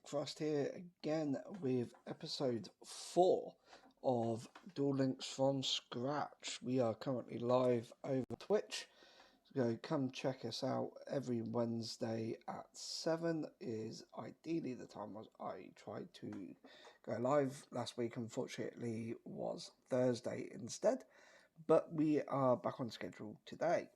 Frost here again with episode 4 of Duel Links from Scratch. We are currently live over Twitch, so come check us out every Wednesday at 7 is ideally the time I tried to go live. Last week unfortunately was Thursday instead, but we are back on schedule today.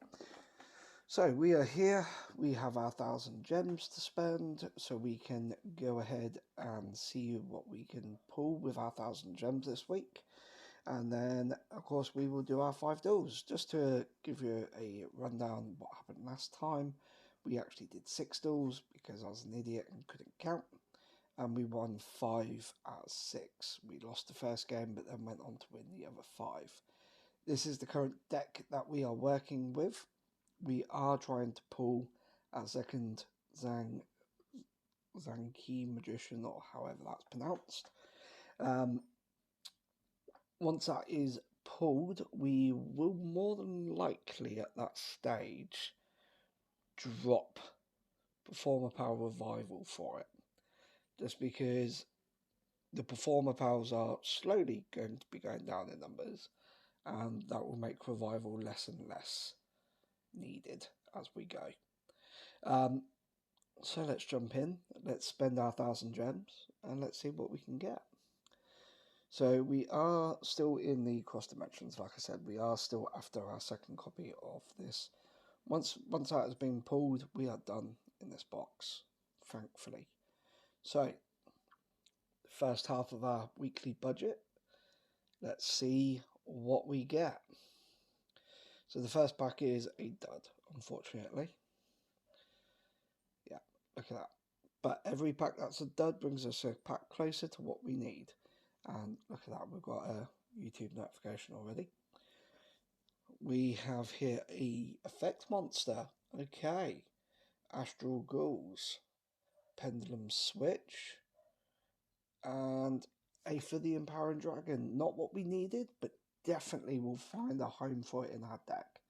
So we are here, we have our 1,000 gems to spend, so we can go ahead and see what we can pull with our 1,000 gems this week. And then, of course, we will do our 5 duels. Just to give you a rundown what happened last time, we actually did 6 duels because I was an idiot and couldn't count. And we won 5 out of 6. We lost the first game, but then went on to win the other 5. This is the current deck that we are working with. We are trying to pull our second Zanki Magician, or however that's pronounced. Once that is pulled, we will more than likely at that stage drop Performer Power Revival for it. Just because the Performer Powers are slowly going to be going down in numbers, and that will make Revival less and less needed as we go. So let's jump in, let's spend our 1,000 gems and let's see what we can get. So we are still in the cross dimensions. Like I said, we are still after our second copy of this. Once that has been pulled, we are done in this box, thankfully. So first half of our weekly budget, let's see what we get. So the first pack is a dud, unfortunately. Yeah, look at that. But every pack that's a dud brings us a pack closer to what we need. And look at that, we've got a YouTube notification already. We have here a effect monster. Okay. Astral Ghouls. Pendulum Switch. And a for the Empowering Dragon. Not what we needed, but definitely we'll find a home for it in our deck.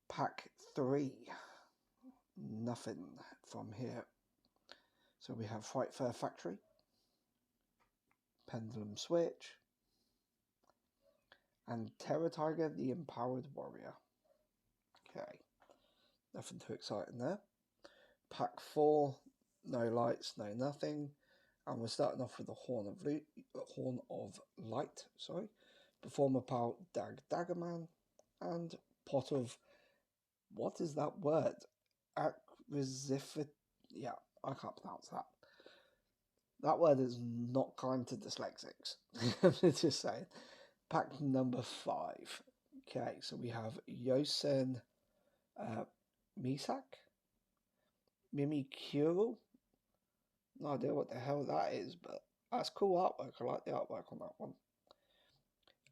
Pack 3. Nothing from here. So we have Fright Fair Factory. Pendulum Switch. And Terror Tiger, the Empowered Warrior. Okay. Nothing too exciting there. Pack 4. No lights, no nothing. And we're starting off with the Horn of Light. Sorry. Performer Power Daggerman. And Pot of... What is that word? Yeah, I can't pronounce that. That word is not kind to dyslexics. I'm just saying. Pack number 5. Okay, so we have Yosen Misak. Mimikuro. No idea what the hell that is, but that's cool artwork. I like the artwork on that one.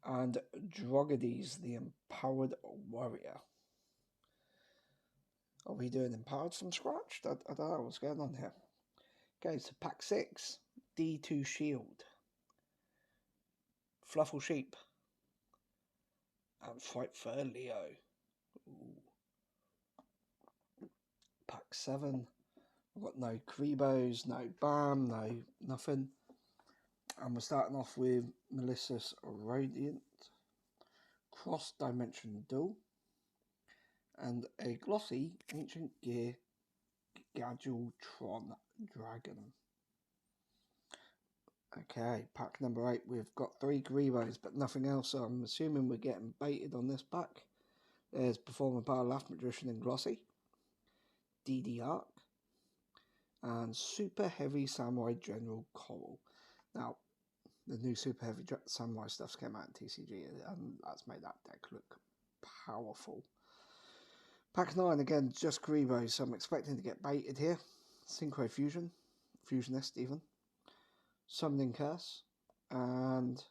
And Drogades, the Empowered Warrior. Are we doing Empowered from scratch? I don't know what's going on here. Okay, so pack 6. D2 Shield. Fluffle Sheep. And Fight for Leo. Ooh. Pack 7. We've got no Kribos, no Bam, no nothing. And we're starting off with Melissa's Radiant. Cross Dimension Duel. And a glossy Ancient Gear Gadgetron Dragon. Okay, pack number 8. We've got 3 Gribos, but nothing else. So I'm assuming we're getting baited on this pack. There's Performer Power Laugh Magician in glossy. DD Arc. And Super Heavy Samurai General Coral. Now, the new Super Heavy Samurai stuff's came out in TCG, and that's made that deck look powerful. Pack 9, again, just Gribos, so I'm expecting to get baited here. Synchro Fusion, Fusionist even. Summoning Curse, and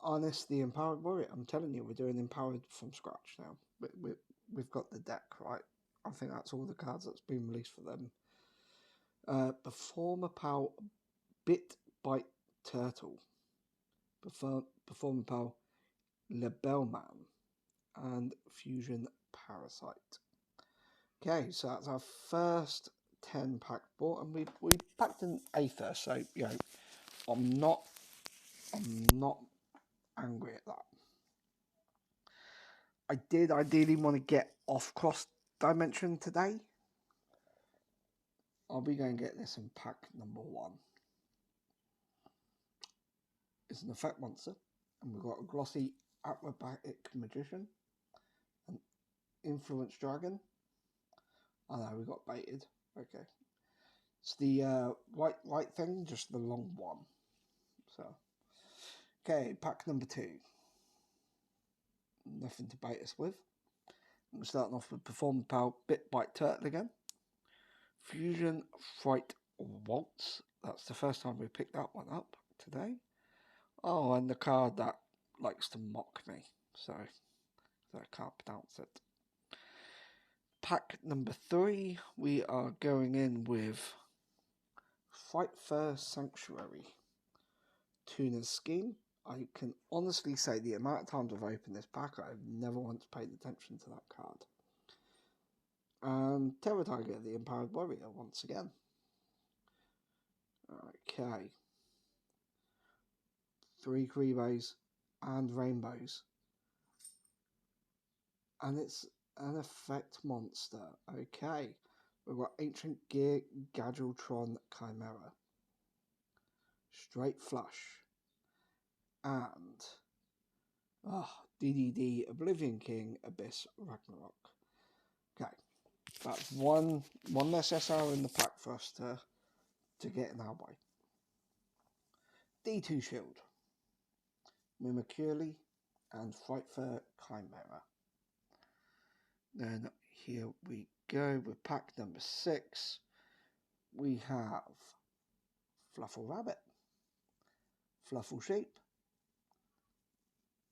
Honest the Empowered Warrior. I'm telling you, we're doing Empowered from scratch now. We've got the deck, right? I think that's all the cards that's been released for them. Performer Power Bit Bite Turtle. Performer Power Lebelman. And Fusion Parasite. Okay, so that's our first 10 pack bought, and we packed an Aether, so you know I'm not angry at that. I did ideally want to get off cross dimension today. I'll be going to get this in pack number 1. It's an effect monster, and we've got a glossy acrobatic magician, an influence dragon. Oh no, we got baited. Okay, it's the white thing, just the long one. So, okay, pack number 2. Nothing to bait us with. We're starting off with Perform Power Bit Bite Turtle again. Fusion Fright Waltz. That's the first time we picked that one up today. Oh, and the card that likes to mock me, so I can't pronounce it. Pack number 3, we are going in with Fight First Sanctuary. Tuner's Scheme. I can honestly say the amount of times I've opened this pack, I've never once paid attention to that card. And Terror Tiger, the Empowered Warrior, once again. Okay. 3 Kreebos and Rainbows. And it's an effect monster. Okay. We've got Ancient Gear Gadgetron Chimera. Straight Flush. And DDD Oblivion King Abyss Ragnarok. Okay. That's one less SR in the pack for us to get in our way. D2 Shield. Mimikyu and Fight for Chimera. Then here we go with pack number 6. We have Fluffle Rabbit, Fluffle Sheep,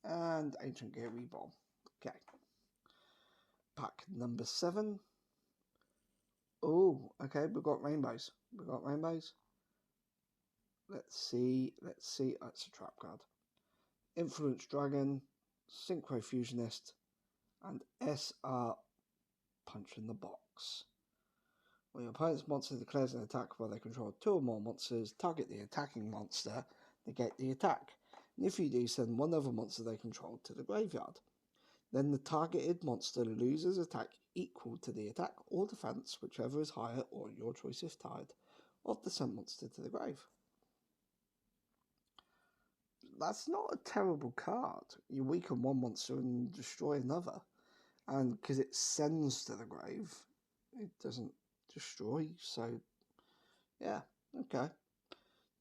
and Ancient Gear Reborn. Okay. Pack number 7. Oh, okay, we've got rainbows. Let's see. Oh, it's a trap card. Influence Dragon, Synchro Fusionist, and SR Punch in the Box. When your opponent's monster declares an attack while they control 2 or more monsters, target the attacking monster, negate the attack. And if you do, send one other monster they control to the graveyard. Then the targeted monster loses attack equal to the attack or defense, whichever is higher or your choice if tied, of the sent monster to the grave. That's not a terrible card. You weaken one monster and destroy another. And because it sends to the grave, it doesn't destroy. So, yeah, okay.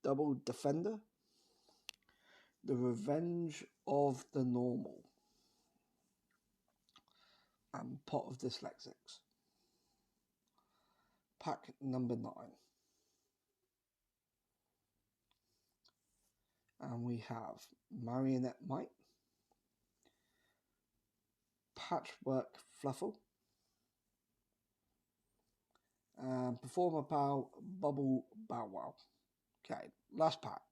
Double Defender. The Revenge of the Normal. And Pot of Dyslexics. Pack number 9. And we have Marionette Mite, Patchwork Fluffle, and Performer Pow Bubble Bow Wow. Okay, last pack.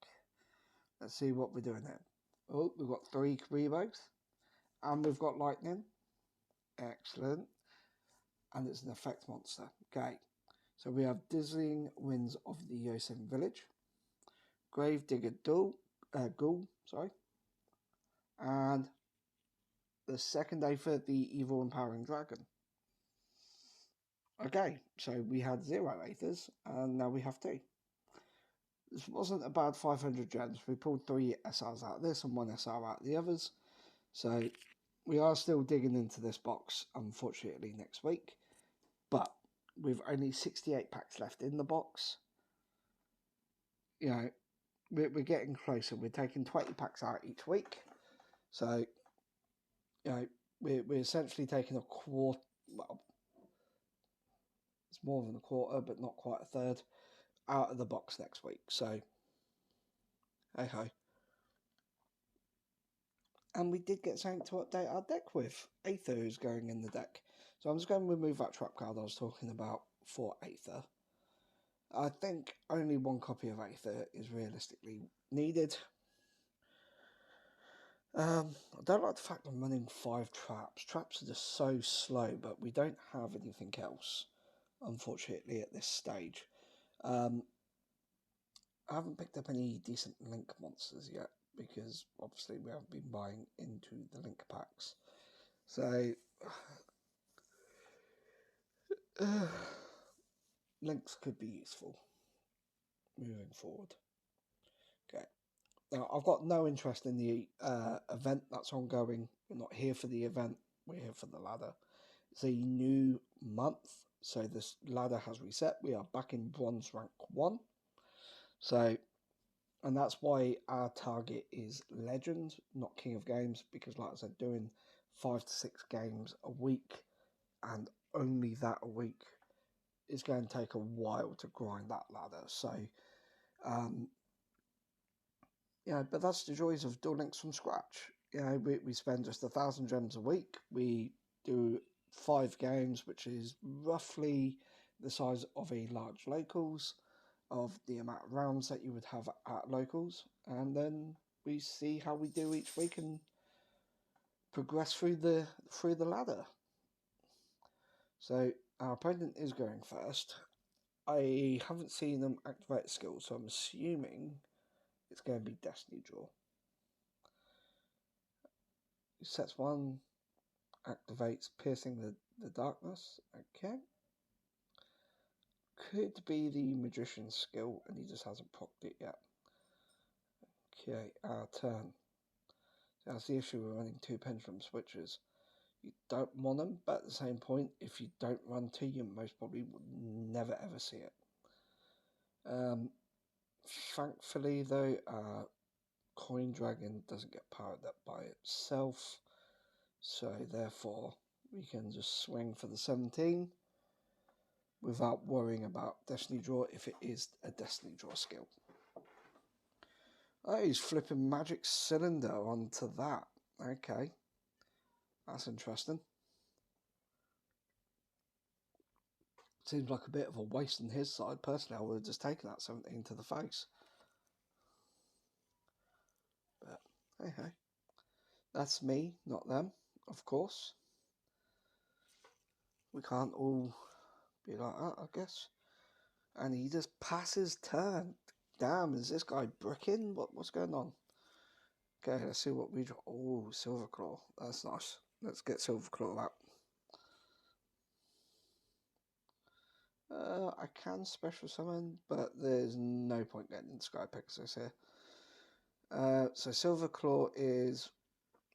Let's see what we're doing here. Oh, we've got 3 Kreebos, and we've got Lightning. Excellent. And it's an effect monster. Okay, so we have Dizzying Winds of the Yosemite Village, Gravedigger Ghoul, and the second day for the Evil Empowering Dragon. Okay, so we had 0 Aethers, and now we have 2. This wasn't a bad 500 gems. We pulled 3 SRs out of this and 1 SR out of the others. So we are still digging into this box, unfortunately, next week. But with only 68 packs left in the box, you know, we're getting closer. We're taking 20 packs out each week. So, you know, we're essentially taking a quarter, well, it's more than a quarter, but not quite a third, out of the box next week. So, hey ho. And we did get something to update our deck with. Aether is going in the deck. So I'm just going to remove that trap card I was talking about for Aether. I think only 1 copy of Aether is realistically needed. I don't like the fact I'm running 5 traps. Traps are just so slow, but we don't have anything else. unfortunately, at this stage. I haven't picked up any decent link monsters yet because obviously we haven't been buying into the link packs. So links could be useful moving forward. Okay. Now, I've got no interest in the event that's ongoing. We're not here for the event. We're here for the ladder. It's a new month, so this ladder has reset. We are back in bronze rank 1. So, and that's why our target is legend, not king of games, because like I said, doing 5 to 6 games a week and only that a week is going to take a while to grind that ladder. So, yeah, but that's the joys of Duel Links from scratch. You know, we spend just 1,000 gems a week. We do 5 games, which is roughly the size of a large locals, of the amount of rounds that you would have at locals, and then we see how we do each week and progress through the ladder. So our opponent is going first. I haven't seen them activate skills, so I'm assuming it's going to be Destiny Draw. Sets 1, activates Piercing the Darkness. Okay. Could be the Magician's skill, and he just hasn't procced it yet. Okay, our turn. So that's the issue with running 2 Pendulum Switches. You don't want them, but at the same point, if you don't run 2, you most probably will never ever see it. Thankfully, though, Coin Dragon doesn't get powered up by itself, so therefore we can just swing for the 17 without worrying about Destiny Draw if it is a Destiny Draw skill. Oh, he's flipping Magic Cylinder onto that. Okay, that's interesting. Seems like a bit of a waste on his side. Personally, I would have just taken that 17 to the face. But hey, hey. That's me, not them, of course. We can't all be like that, I guess. And he just passes turn. Damn, is this guy bricking? What's going on? Okay, let's see what we draw. Oh, Silverclaw. That's nice. Let's get Silverclaw out. I can special summon, but there's no point getting into Sky Pegasus here. So Silverclaw is,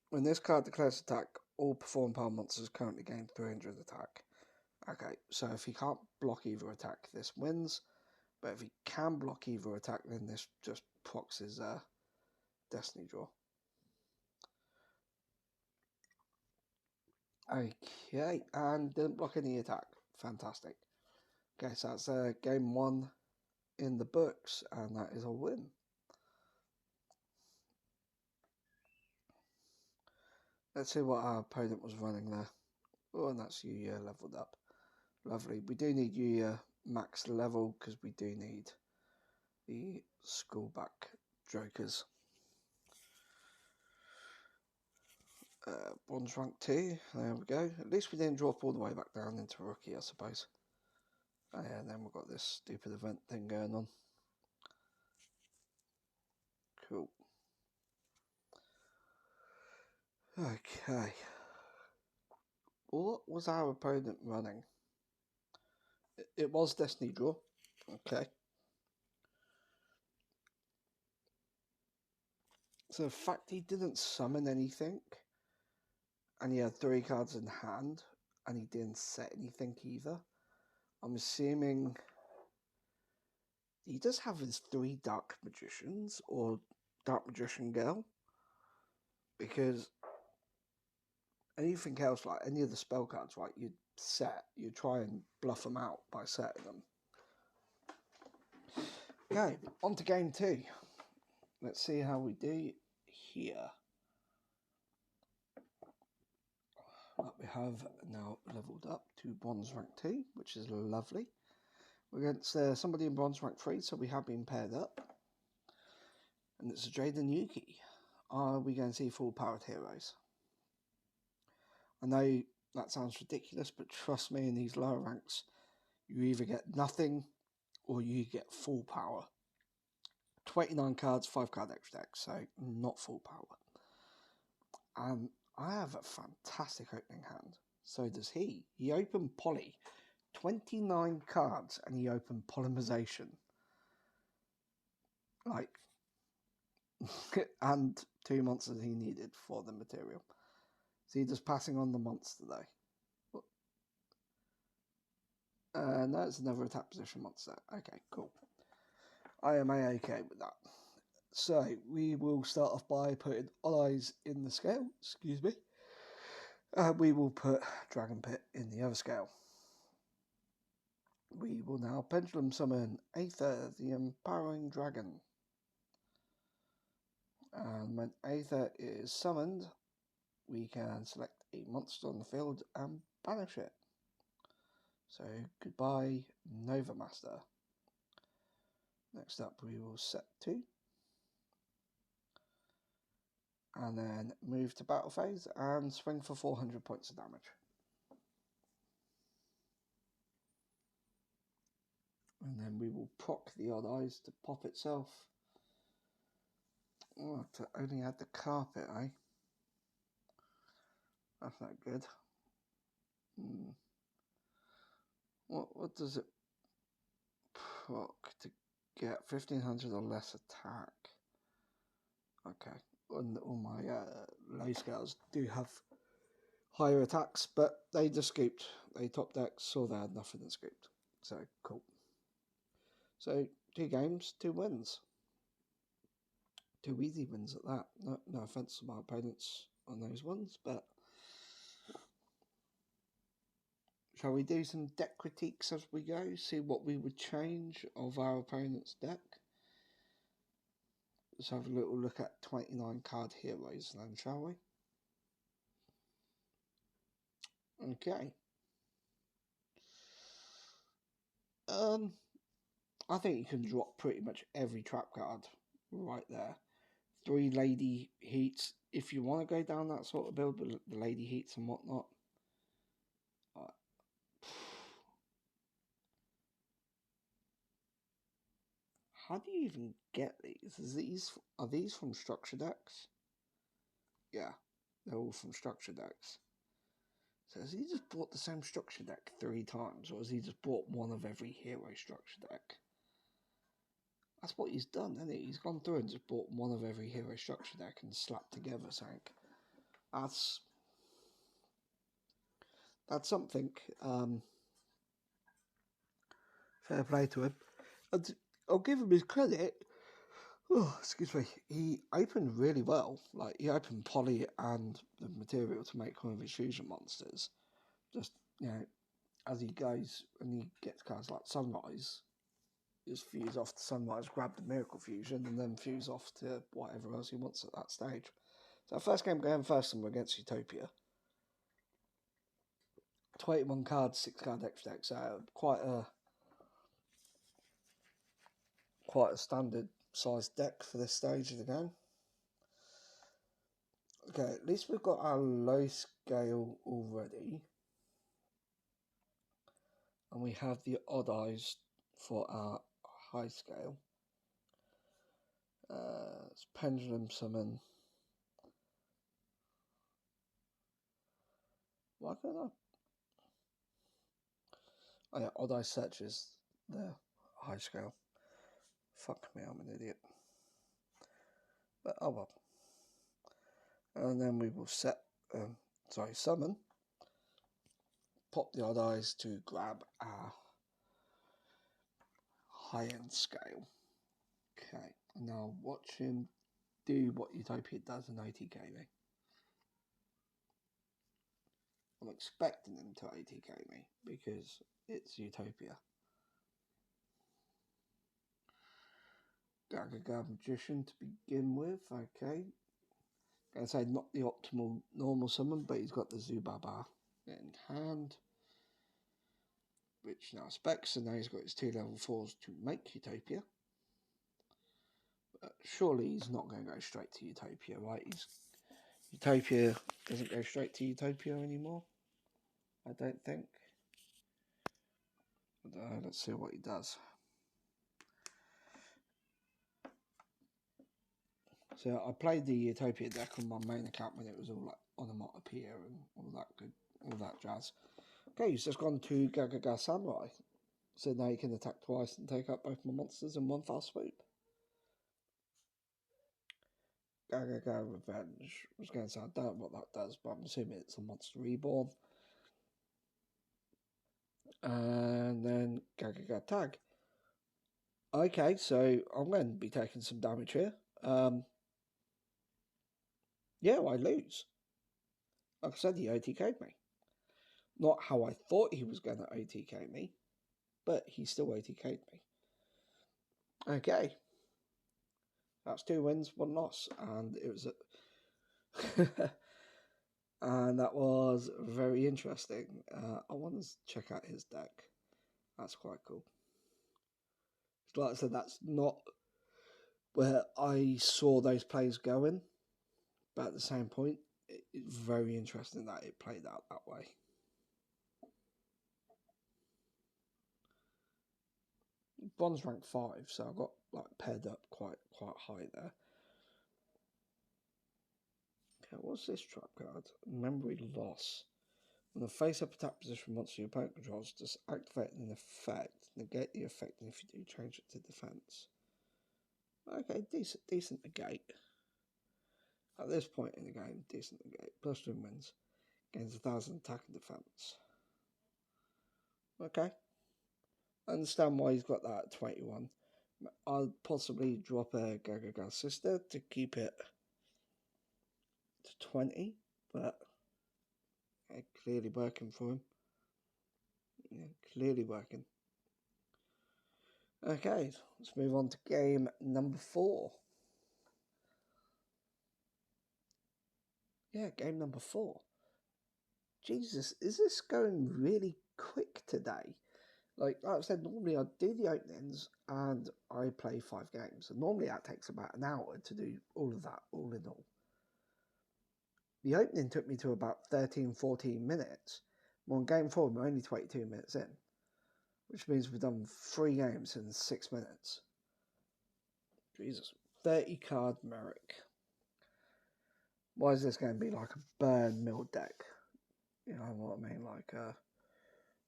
when this card declares attack, all perform power monsters currently gain 300 attack. Okay, so if he can't block either attack, this wins. But if he can block either attack, then this just procs his Destiny Draw. Okay, and didn't block any attack. Fantastic. Okay, so that's game 1 in the books, and that is a win. Let's see what our opponent was running there. Oh, and that's Yuya leveled up. Lovely. We do need Yuya max level because we do need the schoolback jokers. Bronze rank 2. There we go. At least we didn't drop all the way back down into rookie, I suppose. Oh yeah, and then we've got this stupid event thing going on. Cool. Okay. What was our opponent running? It was Destiny Draw. Okay. So the fact he didn't summon anything, and he had 3 cards in hand, and he didn't set anything either, I'm assuming he does have his 3 Dark Magicians, or Dark Magician Girl, because anything else, like any of the spell cards, right, you try and bluff them out by setting them. Okay, on to game 2. Let's see how we do here. We have now leveled up to bronze rank 2, which is lovely. We're against somebody in bronze rank 3, so we have been paired up. And it's Jade and Yuki. Are we going to see full powered heroes? I know that sounds ridiculous, but trust me, in these lower ranks, you either get nothing or you get full power. 29 cards, 5 card extra deck, so not full power. And I have a fantastic opening hand. So does he. He opened Poly. 29 cards and he opened Polymerization. Like, and 2 monsters he needed for the material. So he just passing on the monster though. No, it's another attack position monster. Okay, cool. I am okay with that. So we will start off by putting allies in the scale. Excuse me. We will put Dragon Pit in the other scale. We will now Pendulum Summon Aether, the Empowering Dragon. And when Aether is summoned, we can select a monster on the field and banish it. So goodbye, Nova Master. Next up, we will set 2. And then move to battle phase and swing for 400 points of damage. And then we will proc the Odd Eyes to pop itself. Oh, to only add the carpet, eh? That's not good. What does it proc to get? 1500 or less attack. Okay. And all my low scales do have higher attacks, but they just scooped. They top deck, saw they had nothing and scooped. So, cool. So, 2 games, 2 wins. 2 easy wins at that. No offense to my opponents on those ones, but shall we do some deck critiques as we go? See what we would change of our opponent's deck? Let's have a little look at 29 card heroes then, shall we? Okay. I think you can drop pretty much every trap card right there. 3 Lady Heats, if you want to go down that sort of build with the Lady Heats and whatnot. How do you even get these? Are these from structure decks? Yeah, they're all from structure decks. So has he just bought the same structure deck 3 times, or has he just bought one of every hero structure deck? That's what he's done, hasn't he? He's gone through and just bought one of every hero structure deck and slapped together something. That's something. Fair play to him. And I'll give him his credit. Oh, excuse me. He opened really well. Like, he opened Poly and the material to make one of his fusion monsters. Just, as he goes and he gets cards like Sunrise, just fuse off to Sunrise, grab the Miracle Fusion, and then fuse off to whatever else he wants at that stage. So, first game going first, and we're against Utopia. 21 cards, 6 card extra deck, so quite a standard sized deck for this stage of the game. Okay, at least we've got our low scale already. And we have the Odd Eyes for our high scale. It's Pendulum Summon. Why can't I? Oh yeah, Odd Eyes searches the high scale. Fuck me, I'm an idiot. But oh well. And then we will summon. Pop the Odd Eyes to grab our high-end scale. Okay, now watch him do what Utopia does in ATK me. I'm expecting him to ATK me because it's Utopia. Gagaga Magician to begin with, okay. Gonna say not the optimal normal summon, but he's got the Zubaba in hand, which now specs, and now he's got his 2 level 4s to make Utopia. But surely he's not going to go straight to Utopia, right? Utopia doesn't go straight to Utopia anymore, I don't think. Let's see what he does. So I played the Utopia deck on my main account when it was all like onomatopoeia and all that jazz. Okay, he's just gone to Gagaga Samurai. So now you can attack twice and take out both my monsters in one fast swoop. Gagaga Revenge. I was going to say, I don't know what that does, but I'm assuming it's a monster reborn. And then Gagaga Tag. Okay, so I'm going to be taking some damage here. Yeah, I lose. Like I said, he OTK'd me. Not how I thought he was going to OTK me, but he still OTK'd me. Okay. That's 2 wins, 1 loss, and it was and that was very interesting. I want to check out his deck. That's quite cool. Like I said, that's not where I saw those plays going, but at the same point, it's very interesting that it played out that way. Bronze rank 5, so I got like paired up quite high there. Okay, what's this trap card? Memory loss. When the face-up attack position monster your opponent controls, just activate an effect. Negate the effect, and if you do, change it to defense. Okay, decent negate. At this point in the game, decent negate. +2 wins. Gains 1,000 attack and defense. Okay. I understand why he's got that at 21. I'll possibly drop a Gagaga Sister to keep it to 20, but clearly working for him. Yeah, clearly working. Okay, let's move on to game number 4. Yeah, game number 4. Jesus, is this going really quick today? Like I said, normally I do the openings and I play 5 games. And normally that takes about an hour to do all of that, all in all. The opening took me to about 13, 14 minutes. Well, on game 4, we're only 22 minutes in, which means we've done 3 games in 6 minutes. Jesus. 30 card Merrick. Why is this going to be like a burn mill deck? You know what I mean? Like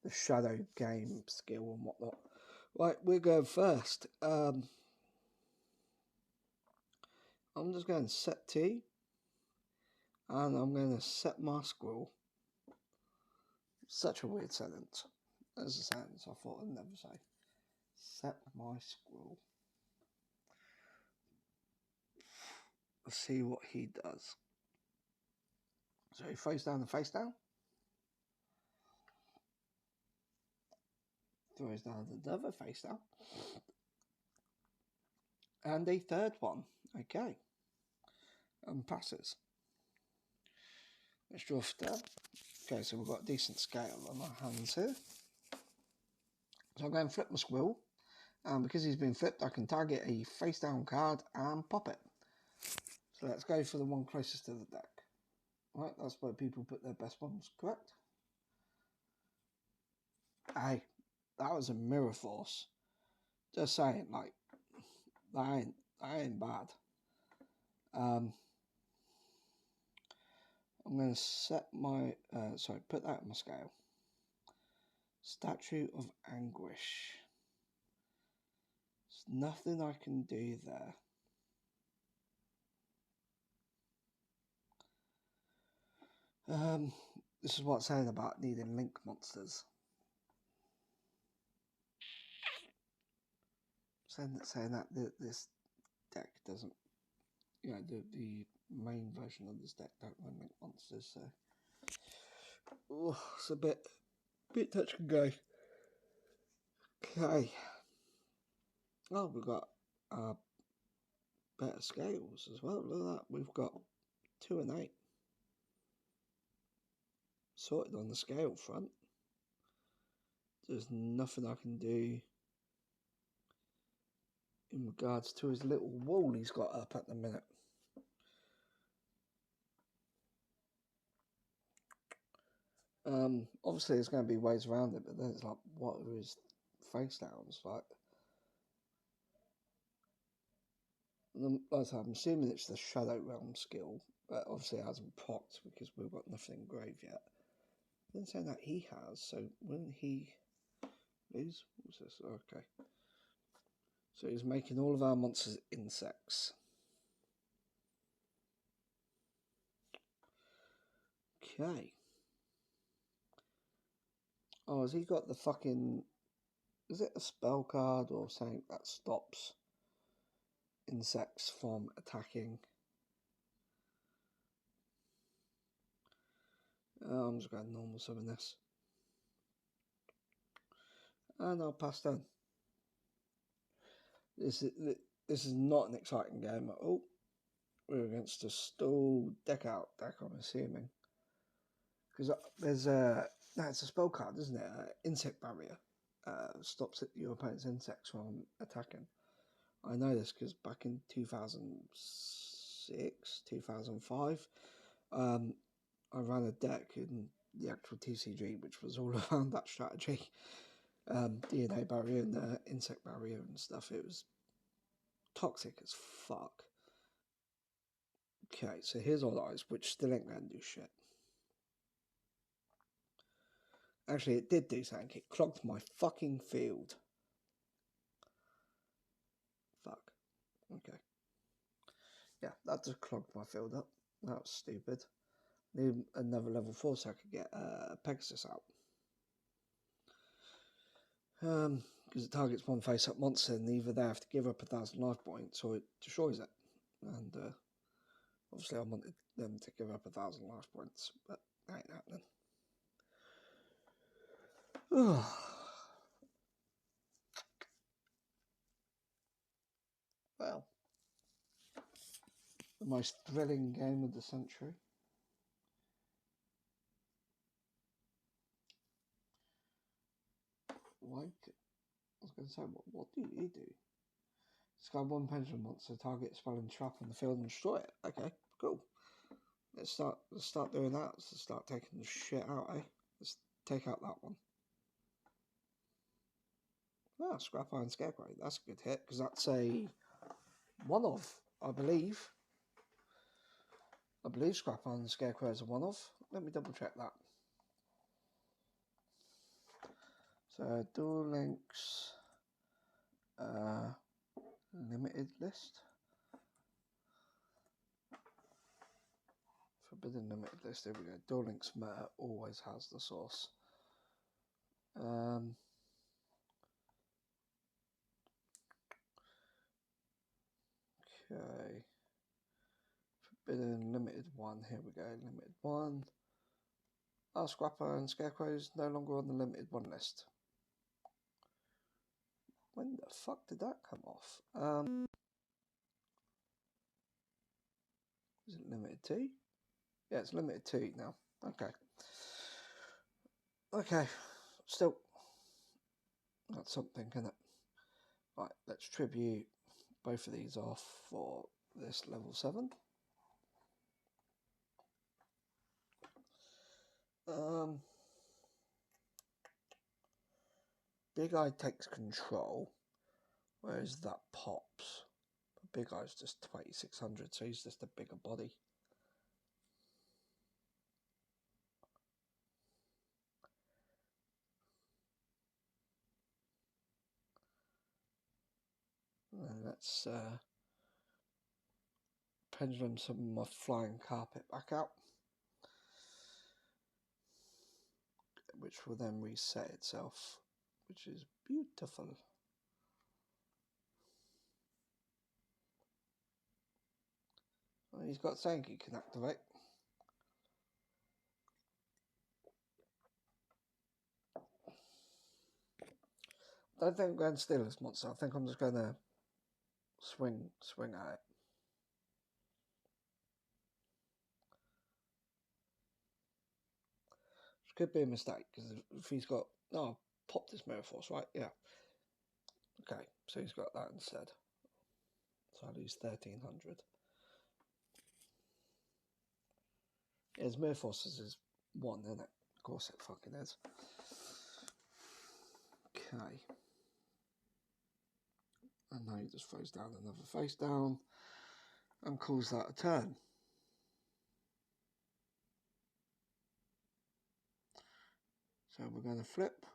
the shadow game skill and whatnot. Right, we're going first. I'm just going to set T. And I'm going to set my squirrel. Such a weird sentence. That's a sentence I thought I'd never say. Set my squirrel. Let's see what he does. So he face down and face down. Throws down another face down. And a third one. Okay. And passes. Let's draw step. Okay, so we've got a decent scale on our hands here. So I'm going to flip my squirrel. And because he's been flipped, I can target a face down card and pop it. So let's go for the one closest to the deck. Right, that's where people put their best ones, correct? Hey, that was a mirror force. Just saying, like, that ain't bad. I'm going to set my, put that on my scale. Statue of Anguish. There's nothing I can do there. This is what I'm saying about needing link monsters. Saying that this deck doesn't, you know, the main version of this deck don't run link monsters, so it's a bit touch and go. Okay. Oh, we've got better scales as well. Look at that. We've got 2 and 8 sorted on the scale front. There's nothing I can do in regards to his little wall he's got up at the minute. Obviously there's going to be ways around it, but then it's like, what are his face downs. Like I said, I'm assuming it's the Shadow Realm skill, but obviously it hasn't procced because we've got nothing engraved yet. Didn't say that he has, so wouldn't he lose? What's this? Okay. So he's making all of our monsters insects. Okay. Oh, has he got the fucking... Is it a spell card or something that stops insects from attacking? I'm just going normal summon this. And I'll pass down. This is not an exciting game at all. We're against a stall deck out deck, I'm assuming. Because there's a... No, it's a spell card, isn't it? Insect barrier. Stops your opponent's insects from attacking. I know this because back in 2006, 2005, I ran a deck in the actual TCG, which was all around that strategy. DNA barrier and insect barrier and stuff. It was toxic as fuck. Okay, so here's all eyes, which still ain't gonna do shit. Actually, it did do something. It clogged my fucking field. Fuck. Okay. Yeah, that just clogged my field up. That was stupid. Need another level 4 so I could get Pegasus out. Because it targets one face-up monster, and either they have to give up 1,000 life points or it destroys it. And obviously I wanted them to give up 1,000 life points, but that ain't happening. Well, the most thrilling game of the century. Like, I was going to say, what do you do? Discard one pendulum monster, target spell and trap on the field and destroy it. Okay, cool. Let's start doing that. Let's start taking the shit out, eh? Let's take out that one. Ah, Scrap Iron Scarecrow. That's a good hit, because that's a one-off, I believe. I believe Scrap Iron Scarecrow is a one-off. Let me double check that. So, Duel Links limited list. Forbidden limited list. There we go. Duel Links Meta always has the source. Okay. Forbidden limited one. Here we go. Limited one. Oh, Scrapper and Scarecrow is no longer on the limited one list. When the fuck did that come off? Is it limited 2? Yeah, it's limited 2 now. Okay. Okay. Still, that's something, isn't it? Right, let's tribute both of these off for this level 7. Big Eye takes control, whereas that pops. But Big Eye's just 2600, so he's just a bigger body. And let's pendulum some of my flying carpet back out, which will then reset itself, which is beautiful. Well, he's got saying he can activate. I don't think I'm going to steal this monster. I think I'm just going to swing at it. Which could be a mistake, because if he's got... Oh, pop this Mirror Force, right? Yeah. Okay, so he's got that instead. So I lose 1,300. Yeah, his Mirror Force is 1, isn't it? Of course it fucking is. Okay. And now he just throws down another face down and calls that a turn. So we're going to flip.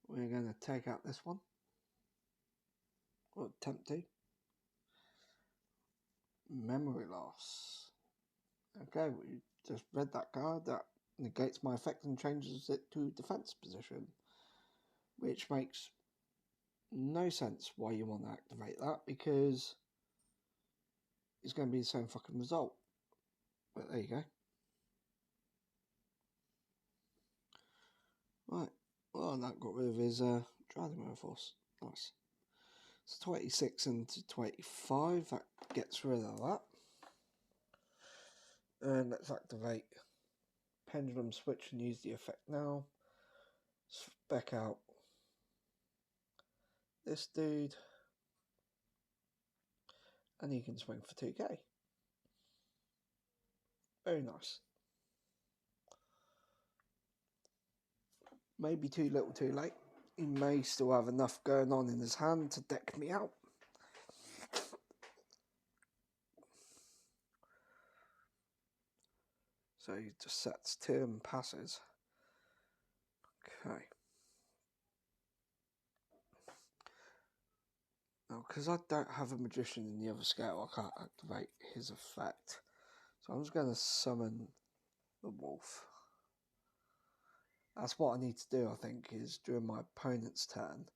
We're going to take out this one, or attempt to. Memory loss. Okay, we just read that card. That negates my effect and changes it to defense position, which makes no sense why you want to activate that, because it's going to be the same fucking result. But there you go. Right, well, that got rid of his driving force. Nice. It's 26 into 25. That gets rid of that. And let's activate Pendulum Switch and use the effect now. Spec out this dude. And he can swing for 2k. Very nice. Maybe too little too late. He may still have enough going on in his hand to deck me out. So he just sets teir and passes. Okay. Now, because I don't have a magician in the other scale, I can't activate his effect. So I'm just going to summon the wolf. That's what I need to do, I think, is during my opponent's turn,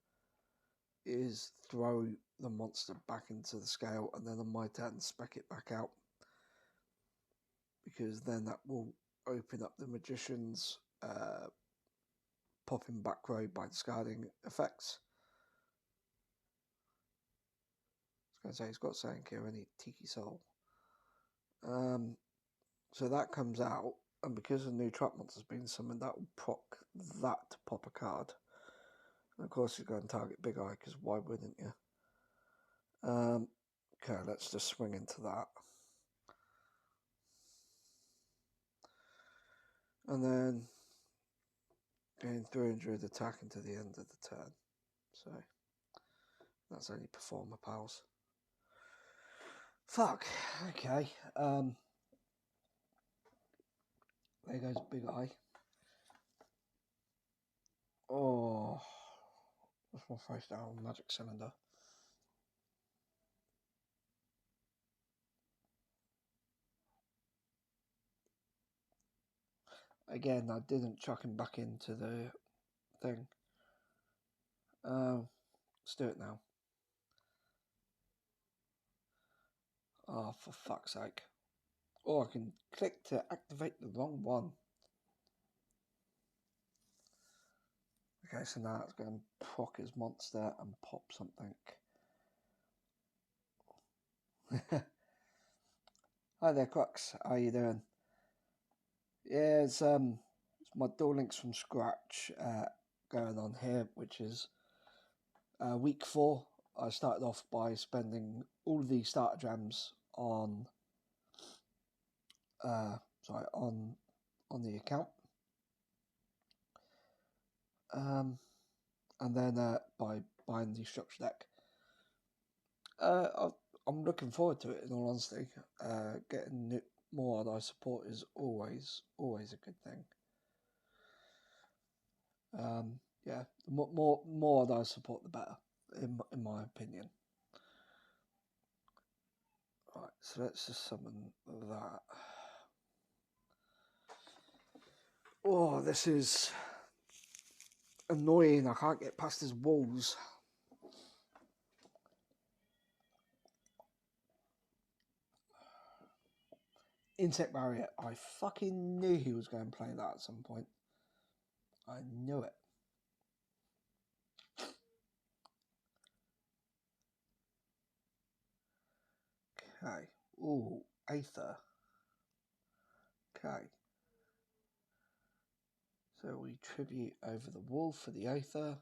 is throw the monster back into the scale, and then on my turn spec it back out. Because then that will open up the magician's popping back row by discarding effects. I was going to say, he's got something here, any Tiki Soul. So that comes out, and because a new trap monster's been summoned, that will proc that to pop a card. And of course, you're going to target Big Eye, because why wouldn't you? Okay, let's just swing into that. And then gain 300 attack into the end of the turn. So that's only performer pals. Fuck. Okay. There goes Big Eye. Oh, that's my face down. Magic Cylinder. Again, I didn't chuck him back into the thing. Let's do it now. Oh, for fuck's sake. Or I can click to activate the wrong one. Okay, so now it's going to proc his monster and pop something. Hi there, Crux. How you doing? Yeah, it's my Duel Links from scratch going on here, which is week 4. I started off by spending all the starter gems on on the account, and then by buying the structure deck. I'm looking forward to it, in all honesty. Getting more Odd Eye support is always a good thing. Yeah, the more Odd Eye support, the better, in my opinion. Right, so let's just summon that. Oh, this is annoying. I can't get past his walls. Insect Barrier. I fucking knew he was going to play that at some point. I knew it. Okay. Ooh, Aether. Okay. So we tribute over the wall for the Aether.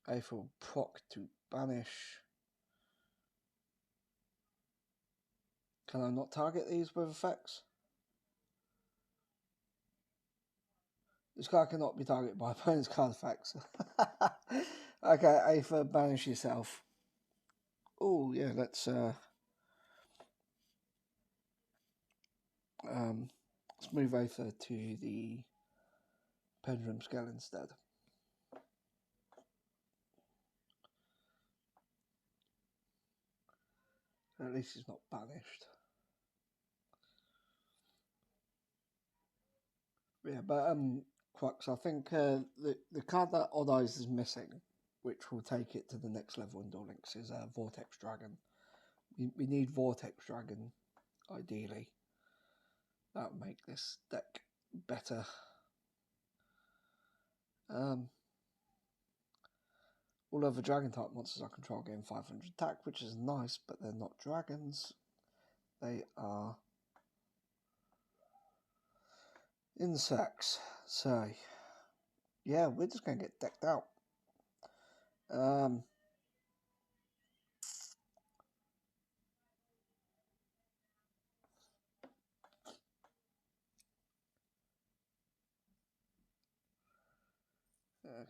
Aether will proc to banish. Can I not target these with effects? This card cannot be targeted by opponent's card effects. Okay, Aether, banish yourself. Oh, yeah, let's move Aether to the Pendulum Scale instead. At least he's not banished. Yeah, but Crux, I think the card that Odd Eyes is missing, which will take it to the next level in Duel Links, is Vortex Dragon. We need Vortex Dragon, ideally. That would make this deck better. All other dragon type monsters I control gain 500 attack, which is nice, but they're not dragons. They are insects. So, yeah, we're just going to get decked out. I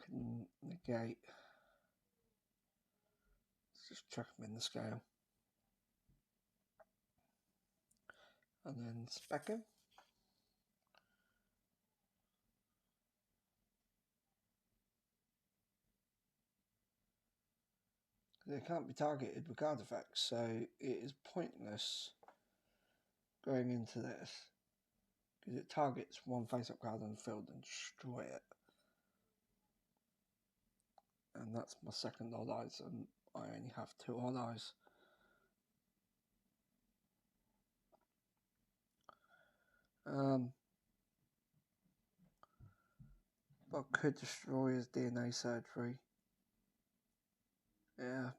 can negate. Let's just chuck them in the scale. And then spec him. They can't be targeted with card effects, so it is pointless going into this. Because it targets one face-up card on the field and destroy it. And that's my second Odd Eyes, and I only have 2 Odd Eyes. But could destroy his DNA surgery. Yeah,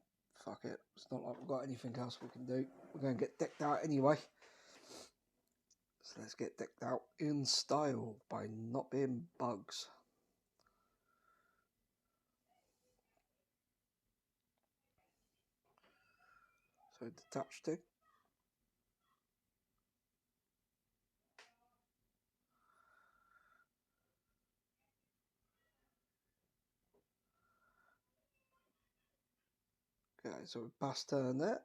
fuck it. It's not like we've got anything else we can do. We're going to get decked out anyway. So let's get decked out in style by not being bugs. So detach 2. Okay, so we pass turn there.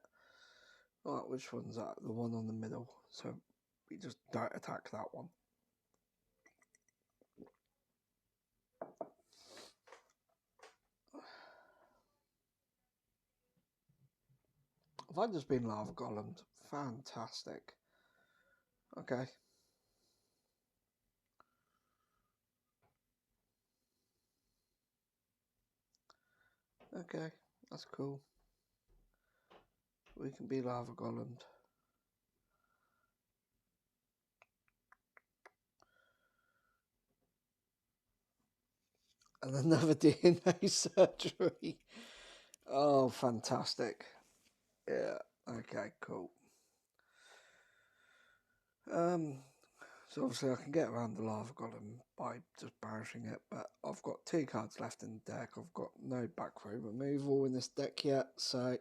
Right, which one's that? The one on the middle. So we just don't attack that one. If I'd just been Lava Golemed, fantastic. Okay. Okay, that's cool. We can be Lava Golemed. And another DNA surgery. Oh, fantastic. Yeah, okay, cool. So obviously I can get around the Lava Golem by just banishing it, but I've got 2 cards left in the deck. I've got no back row removal in this deck yet, so...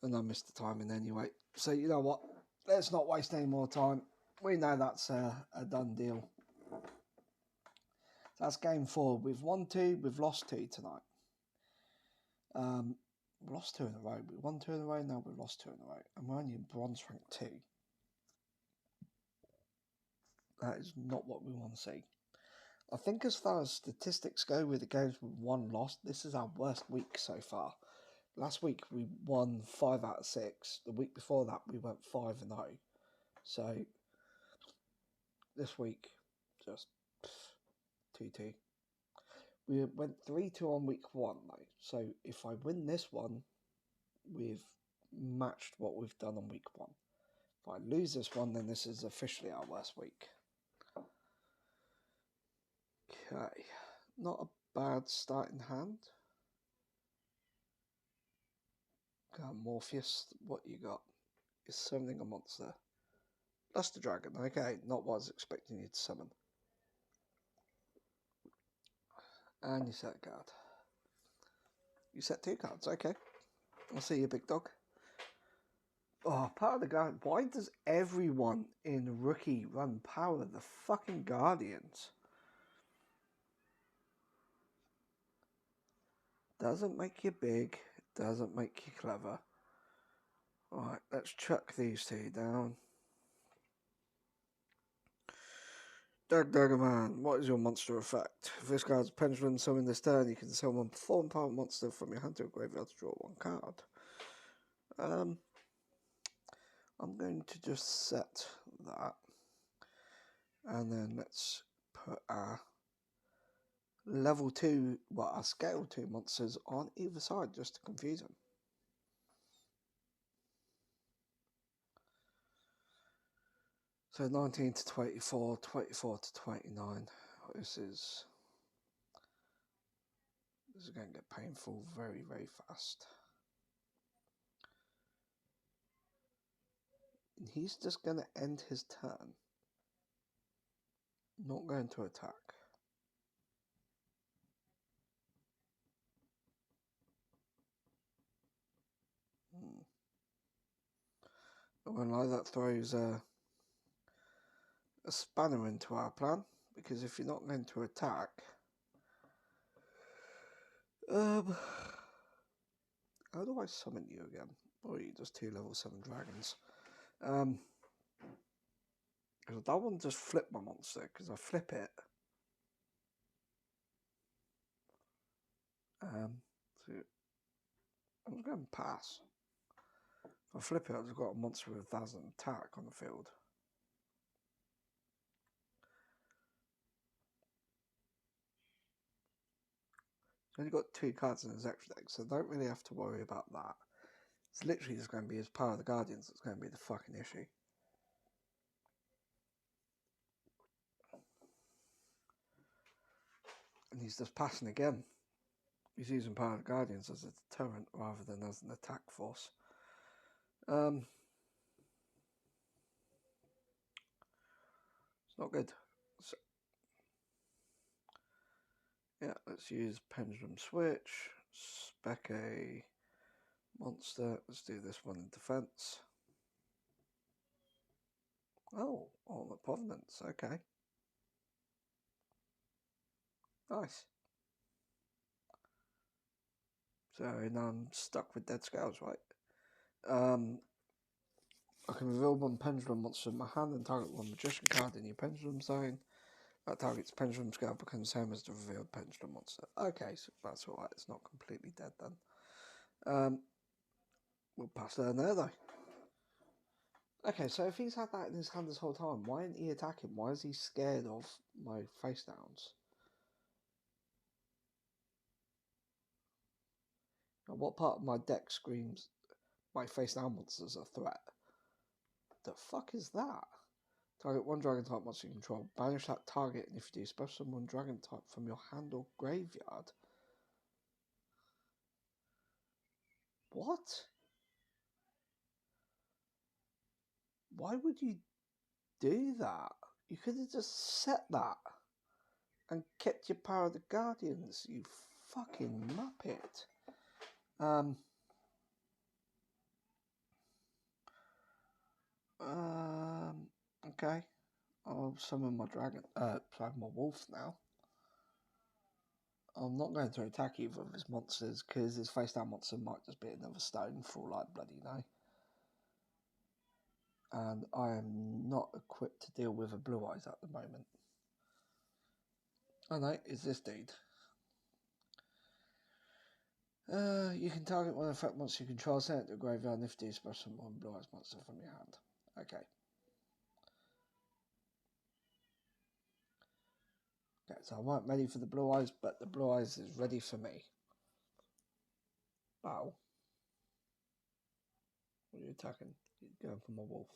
And I missed the timing anyway. So you know what? Let's not waste any more time. We know that's a done deal. That's game 4. We've won 2, we've lost 2 tonight. We lost 2 in a row. We won 2 in a row, now we've lost 2 in a row. And we're only in bronze rank 2. That is not what we want to see. I think as far as statistics go with the games we've won lost, this is our worst week so far. Last week we won 5 out of 6. The week before that we went 5-0. So this week just 2-2. We went 3-2 on week 1 though. So if I win this one, we've matched what we've done on week 1. If I lose this one, then this is officially our worst week. Okay, not a bad starting hand. Morpheus, what you got? Is summoning a monster. Luster Dragon, okay, not what I was expecting you to summon. And you set a card. You set 2 cards, okay. I'll see you, big dog. Oh, Power of the Guardian. Why does everyone in Rookie run Power of the fucking Guardians? Doesn't make you big, doesn't make you clever. Alright, let's chuck these two down. Dagdagaman, what is your monster effect? If this card's pendulum summon this turn, you can summon a 4-power monster from your hand to a graveyard to draw one card. I'm going to just set that. And then let's put our level 2, well, our scale 2 monsters on either side just to confuse them. So 19 to 24, 24 to 29. This is going to get painful very, very fast. And he's just going to end his turn. Not going to attack. I won't lie, that throws a spanner into our plan, because if you're not going to attack, how do I summon you again? Or are you just 2 level 7 dragons? Because I don't want to just flip my monster, because I flip it. So I'm just going to pass. If I flip it, I've just got a monster with 1,000 attack on the field. He's only got 2 cards in his extra deck, so I don't really have to worry about that. It's literally just going to be his Power of the Guardians that's going to be the fucking issue. And he's just passing again. He's using Power of the Guardians as a deterrent rather than as an attack force. It's not good. So, yeah, let's use Pendulum Switch, spec a monster. Let's do this one in defense. Oh, the Provenance, okay. Nice. So now I'm stuck with Dead Scales, right? I can reveal one Pendulum monster in my hand and target one Magician card in your Pendulum zone. That target's Pendulum Scale becomes the same as the revealed Pendulum monster. Okay, so that's alright, it's not completely dead then. We'll pass there though. Okay, so if he's had that in his hand this whole time, why isn't he attacking? Why is he scared of my face downs? Now, what part of my deck screams my face down monster's a threat? The fuck is that? Target one dragon type monster you control. Banish that target, and if you do, special summon one dragon type from your hand or graveyard. What? Why would you do that? You could have just set that and kept your Power of the Guardians, you fucking muppet. Okay. I'll summon my dragon, sorry, my wolf now. I'm not going to attack either of his monsters, because his face down monster might just be another stone for all I bloody know. And I am not equipped to deal with a Blue Eyes at the moment. Oh no, it's this dude. You can target one effect monster you control, send it to the graveyard, and if you do, special one Blue Eyes monster from your hand. Okay. Okay, so I wasn't ready for the Blue Eyes, but the Blue Eyes is ready for me. Wow. What are you attacking? You're going for my wolf.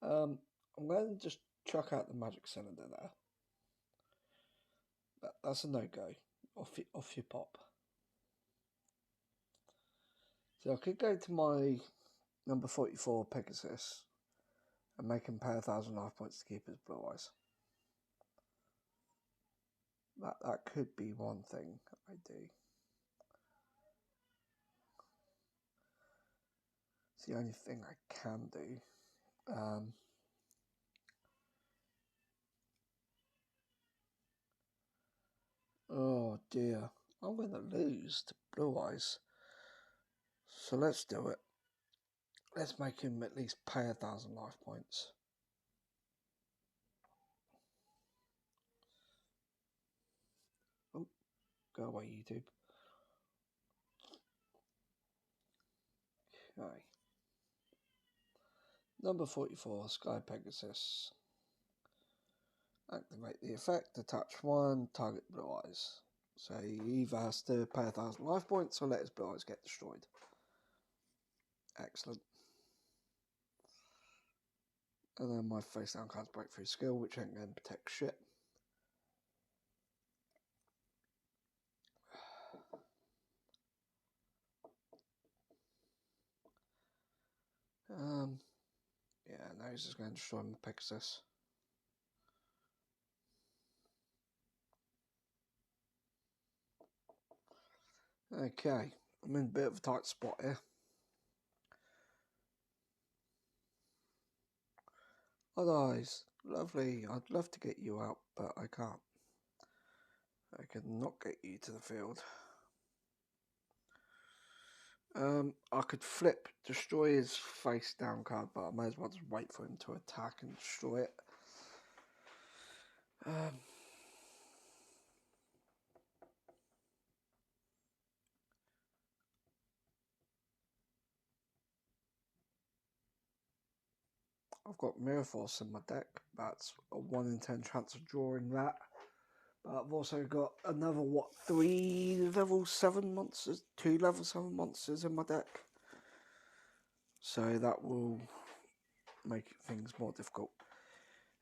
I'm going to just chuck out the magic cylinder there. That's a no-go. Off your pop. So I could go to my number 44 Pegasus and make him pay 1,000 life points to keep his Blue Eyes. That could be one thing I do. It's the only thing I can do. Oh dear. I'm going to lose to Blue Eyes. So let's do it. Let's make him at least pay 1,000 life points. Oh, go away, YouTube. Okay. Number 44, Sky Pegasus. Activate the effect, attach 1, target Blue Eyes. So he either has to pay 1,000 life points or let his Blue Eyes get destroyed. Excellent. And then my face down card's Breakthrough Skill, which ain't going to protect shit. Yeah, now he's just going to destroy my Pegasus. Okay, I'm in a bit of a tight spot here. Odd Eyes, lovely. I'd love to get you out, but I can't. I cannot get you to the field. I could flip, destroy his face down card, but I may as well just wait for him to attack and destroy it. I've got Mirror Force in my deck. That's a 1 in 10 chance of drawing that. But I've also got another, 3 level 7 monsters? 2 level 7 monsters in my deck. So that will make things more difficult.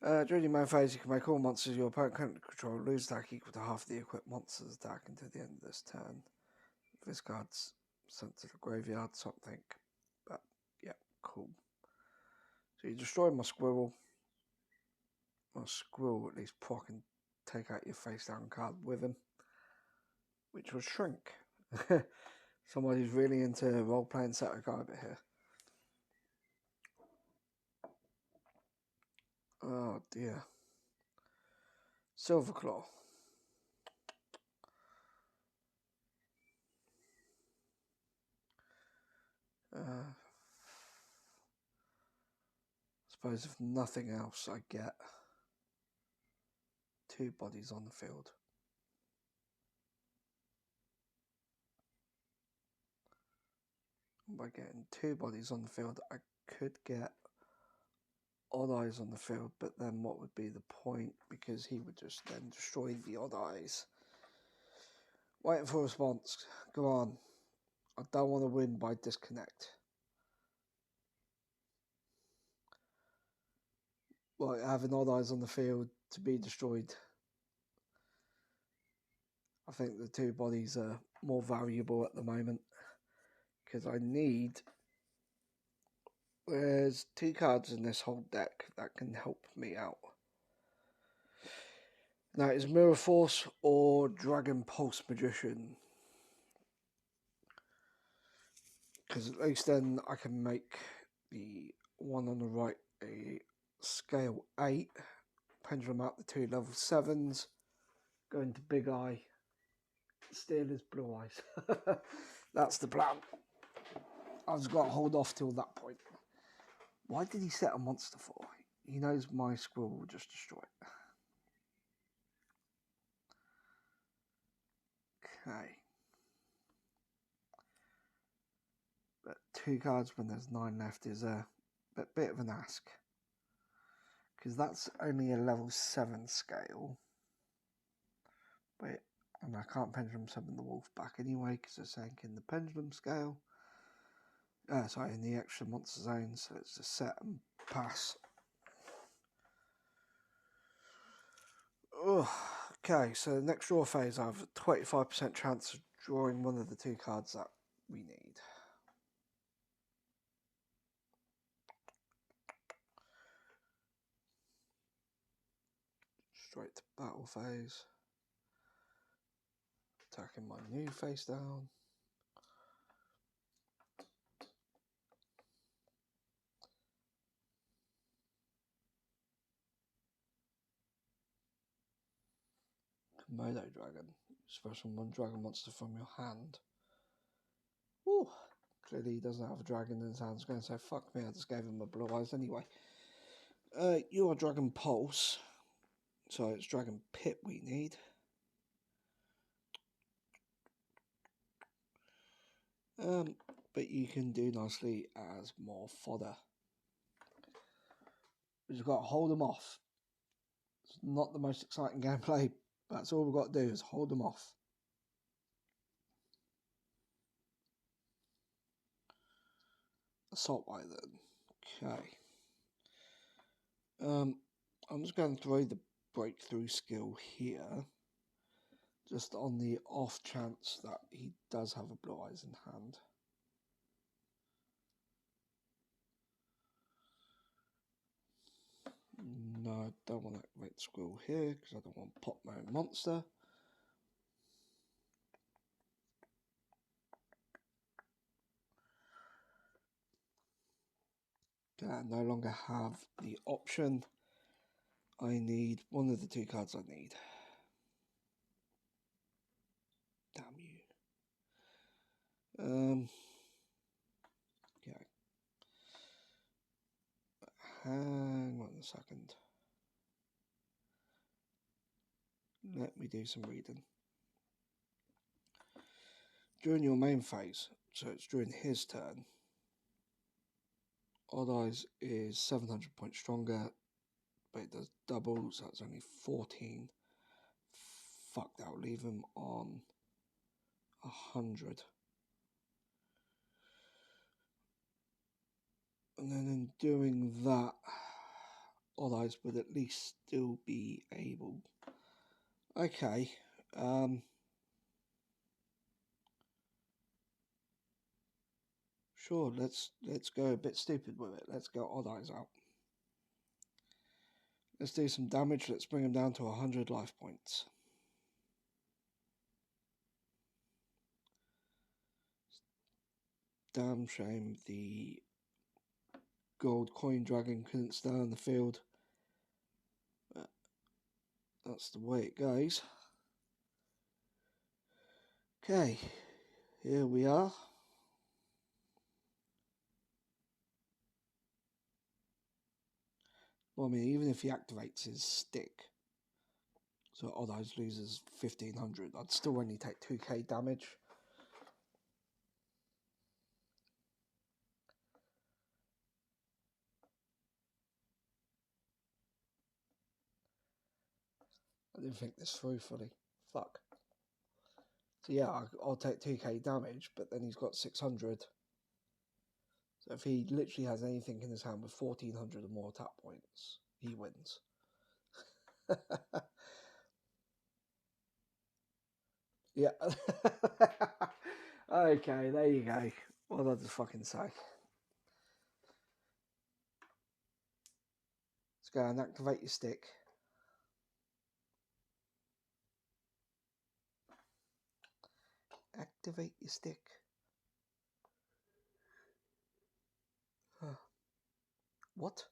During your main phase, you can make all monsters your opponent currently control lose attack equal to half the equipped monster's attack until the end of this turn. If this card's sent to the graveyard, something. But, yeah, cool. So you destroy my squirrel. My squirrel, at least proc and take out your face down card with him, which will shrink. Somebody's really into role-playing Saturday here. Oh dear. Silverclaw. Suppose if nothing else, I get 2 bodies on the field. By getting 2 bodies on the field, I could get Odd Eyes on the field, but then what would be the point? Because he would just then destroy the Odd Eyes. Waiting for a response. Go on. I don't want to win by disconnect. Like having Odd Eyes on the field to be destroyed. I think the 2 bodies are more valuable at the moment. Because I need... There's 2 cards in this whole deck that can help me out. Now it's Mirror Force or Dragon Pulse Magician. Because at least then I can make the one on the right a scale 8. Pendulum out the 2 level 7s. Go into Big Eye. Steal his Blue Eyes. That's the plan. I've just got to hold off till that point. Why did he set a monster for? He knows my squirrel will just destroy it. Okay. But 2 cards when there's 9 left is a bit of an ask. Because that's only a level 7 scale. But, and I can't pendulum summon the wolf back anyway because it's sank in the pendulum scale. Sorry, in the extra monster zone, so it's just set and pass. Ugh. Okay, so the next draw phase I have a 25% chance of drawing one of the 2 cards that we need. Straight to battle phase. Attacking my new face down. Komodo Dragon. Special one dragon monster from your hand. Ooh, clearly he doesn't have a dragon in his hand. He's going to say, fuck me, I just gave him a blue eyes anyway. You are Dragon Pulse. So it's Dragon Pit we need. But you can do nicely as more fodder. We just got to hold them off. It's not the most exciting gameplay. That's all we've got to do is hold them off. Assault Wyvern. Okay. I'm just going to throw the breakthrough skill here. Just on the off chance that he does have a blue eyes in hand. No, I don't want to activate the squirrel here because I don't want to pop my own monster. Okay, I no longer have the option. I need one of the two cards I need. Damn you. Okay. Hang on a second. Let me do some reading. During your main phase, so it's during his turn, Odd Eyes is 700 points stronger, but it does double, so that's only 14. Fuck, that'll leave him on 100. And then in doing that, Odd Eyes would at least still be able. Okay. Sure, let's go a bit stupid with it. Let's go Odd Eyes out. Let's do some damage. Let's bring him down to 100 life points. Damn shame the gold coin dragon couldn't stay on the field. But that's the way it goes. Okay, here we are. Well, I mean, even if he activates his stick, so Odd Eyes loses 1500, I'd still only take 2k damage. I didn't think this through fully. Fuck. So yeah, I'll take 2k damage, but then he's got 600. So if he literally has anything in his hand with 1400 or more attack points, he wins. Yeah. Okay, there you go. What did I just fucking say? Let's go and activate your stick. Activate your stick. What?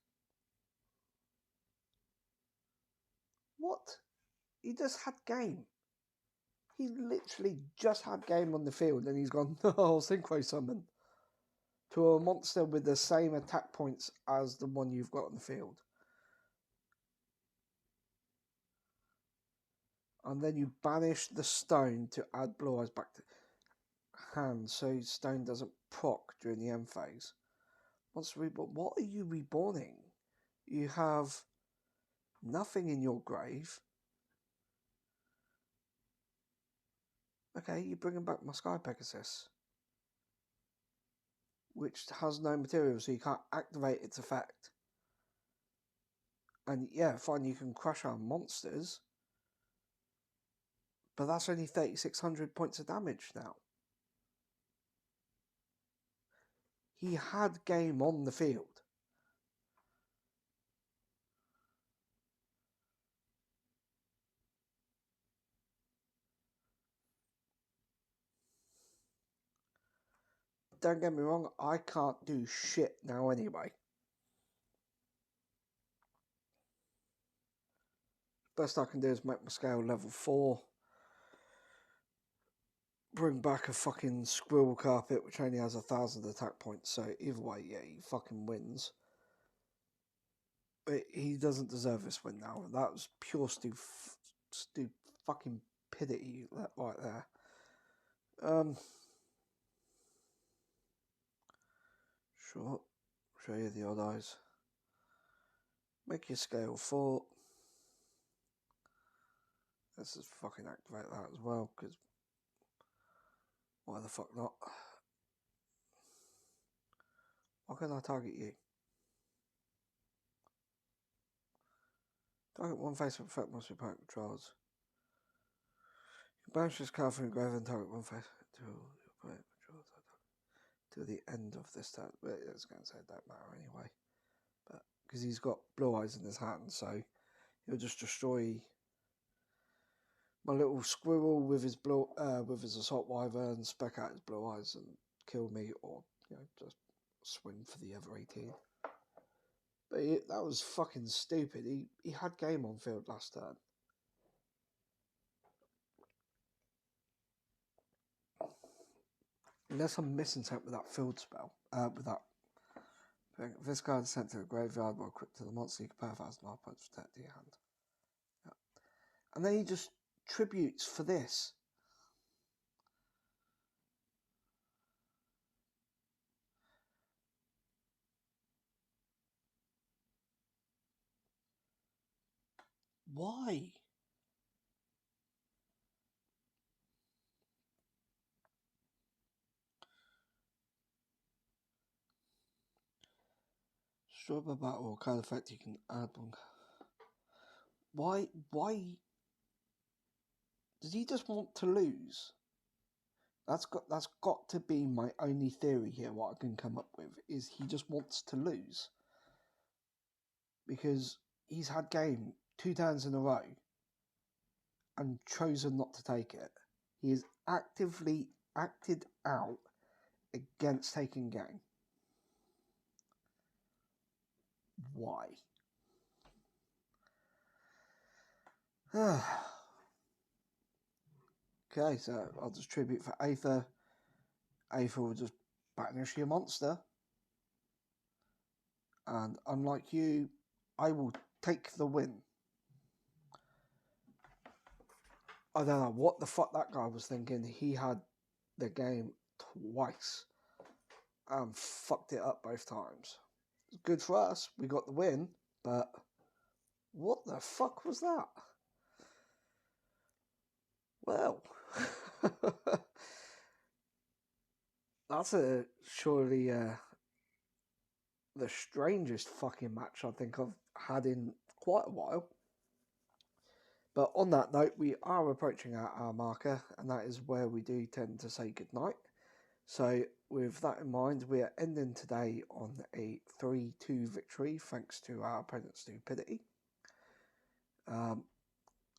What? He just had game. He literally just had game on the field and he's gone, no, synchro summon to a monster with the same attack points as the one you've got on the field. And then you banish the stone to add blue eyes back to hand so stone doesn't proc during the end phase. Once reborn, what are you reborning? You have nothing in your grave. Okay, you're bringing back my Sky Pegasus, which has no material, so you can't activate its effect. And yeah, fine, you can crush our monsters, but that's only 3600 points of damage now. He had game on the field. Don't get me wrong, I can't do shit now anyway. Best I can do is make my scale level 4. bring back a fucking squirrel carpet which only has 1,000 attack points. So either way, yeah, he fucking wins. But he doesn't deserve this win now. That was pure fucking pity right there. Sure. Show you the odd eyes. Make your scale 4. Let's just fucking activate that as well, because why the fuck not? Why can't I target you? Target one face of effect must be part controls. You can banish this card from your grave and target one face until your opponent controls till the end of this turn. But it's going to say it don't matter anyway. But because he's got blue eyes in his hand, so he'll just destroy my little squirrel with his assault wyvern, spec out his blue eyes and kill me, or just swing for the other 18. But that was fucking stupid. He had game on field last turn. Unless I'm missing something with that field spell. With that. If this card is sent to the graveyard while equipped to the monster, you can pay 1,000 points to protect your hand. Yeah. And then he just tributes for this. Why? Strawberry battle or card effect you can add one. Why does he just want to lose? That's got to be my only theory here. What I can come up with is he just wants to lose, because he's had game 2 turns in a row and chosen not to take it. He has actively acted out against taking game. Why? Okay, so I'll just tribute for Aether. Aether will just banish your monster. And unlike you, I will take the win. I don't know what the fuck that guy was thinking. He had the game twice and fucked it up both times. It's good for us. We got the win, but what the fuck was that? Well, that's surely the strangest fucking match I think I've had in quite a while. But on that note, we are approaching our hour marker, and that is where we do tend to say goodnight. So with that in mind, we are ending today on a 3-2 victory, thanks to our opponent's stupidity.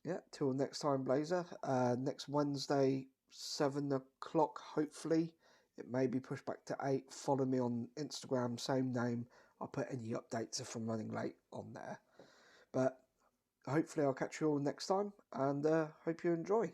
Yeah, till next time, Blazer. Next Wednesday, 7 o'clock, hopefully. It may be pushed back to 8. Follow me on Instagram, same name. I'll put any updates if I'm running late on there. But hopefully I'll catch you all next time, and hope you enjoy.